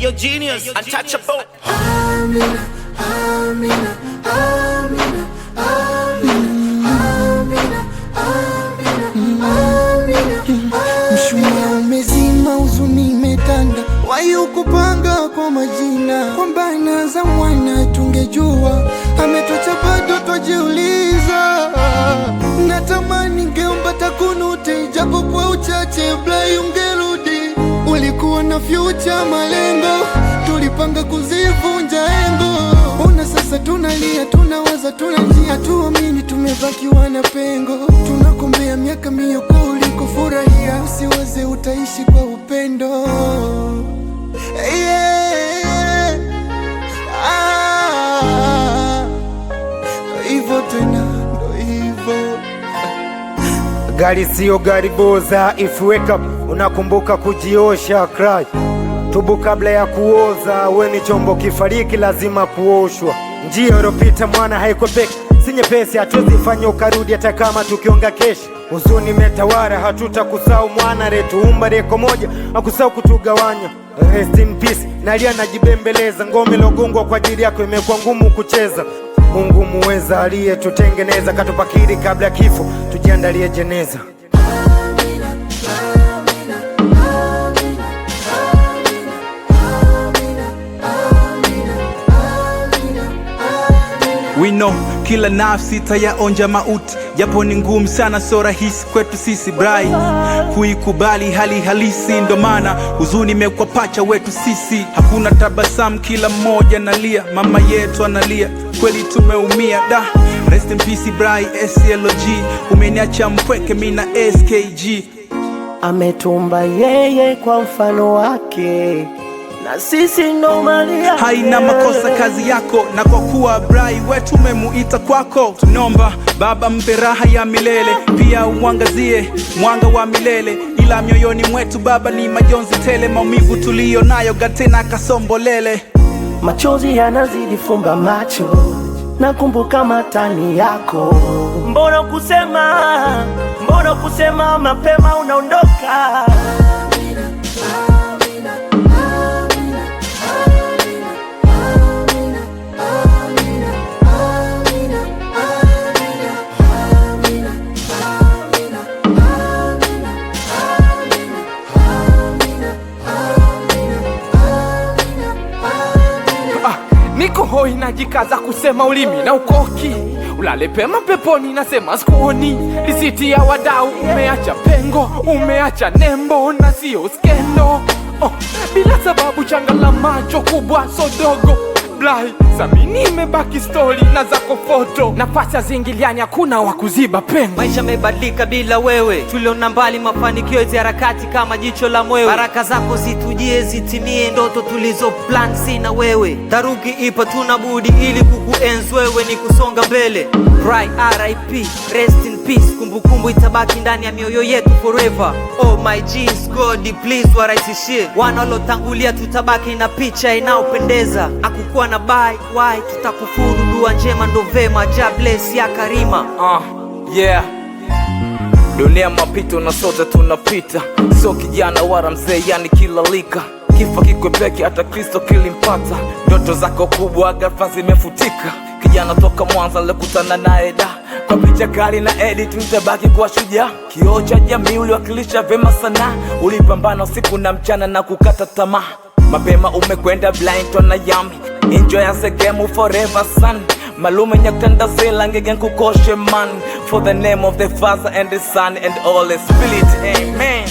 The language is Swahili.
Ayo genius, untouchable. Amina, Amina, Amina, Amina, Amina, Amina, Amina. Mshumaa umezima, huzuni imetanda, wayu kupanga kwa majina, kwamba inaanza mwana tungejua, ametocha bado twajiuliza. Natamani ngeomba takunute, japo kwa uchache Blai ungerudi. Ulikuwa na future malengo, tulipanga kuzivunja engo. Ona sasa tunalia, tunawaza, tuna njia, tuamini tumebakiwa na pengo. Tunakombea miaka mia kwa uliko furahia, usiwaze utaishi kwa upendo. Hivyo tena ndo hivyo. Gari sio gari boza, if you wake up unakumbuka kujiosha, cry tubu kabla ya kuoza. We ni chombo kifariki, lazima kuoshwa. Njia uropita mwana haikwepeki, si nyepesi, hatuwezi fanya ukarudi hata kama tukionga keshi. Huzuni metawara, hatutakusahau mwana, retuumba reko moja, hakusahau kutugawanya. Rest in peace, nalia najibembeleza, ngome logongwa kwa ajili yako imekuwa ngumu kucheza. Mungu muweza aliyetutengeneza, katupakiri kabla ya kifo, tujiandalie jeneza. We know kila nafsi tayaonja mauti, japo ni ngumu sana, so rahisi kwetu sisi Blai kuikubali hali halisi. Ndo maana huzuni imekuwa pacha wetu sisi. Hakuna tabasamu, kila mmoja nalia, mama yetu analia, kweli tumeumia da. Rest in peace Blai SLG, umeniacha mpweke mina SKG. Ametumba yeye kwa mfano wake, na sisi ndo malia. Haina makosa kazi yako, na kwa kuwa Blai wetu umemuita kwako, tunomba Baba mpe raha ya milele, pia uangazie mwanga wa milele. Ila mioyoni mwetu Baba ni majonzi tele, maumivu tulio nayo gatena kasombolele. Machozi yanazidi fumba macho, nakumbuka matani yako. Mbona kusema mapema unaondoka? Niko hoi najikaza kusema ulimi na ukoki, ulale pema peponi nasema skuoni. Risiti ya wadau umeacha pengo, umeacha nembo na sio skendo. Bila sababu changa la macho kubwa sodogo. Blai, samini imebaki story na zako foto. Nafasi ya zingiliani hakuna wakuziba pengo. Maisha mebadilika bila wewe, tuliona mbali mafanikio hizi harakati kama jicho la mwewe. Baraka zako zitujie, zitimie ndoto tulizo plan sina wewe. Taruki ipo tunabudi ili kukuenzi wewe, ni kusonga mbele. Right, RIP, rest in peace, kumbukumbu itabaki ndani ya mioyo yetu forever. Oh my G's, God please warahisishie, wanalotangulia tutabaki na picha inaopendeza. Akukuwa na bye, why tutakufuru, dua njema ndo vema, ja bless ya karima. Yeah. Dunia mapito na sote tunapita, so kijana wala mzee, yani kila lika. Kifa kikwepeki hata Kristo kilimpata, ndoto zako kubwa ghafla zimefutika. Kijana toka Mwanza lekutana naye da, kwa picha kali na edit tutabaki kwa shujaa. Kioo cha jamii uliwakilisha vema sana, ulipambana usiku na mchana na kukata tamaa. Mapema umekwenda blind to na yami, enjoy as a game forever son. Malume nyakutanda zela ngegen kukoshe man, for the name of the Father and the Son and all the Spirit, amen.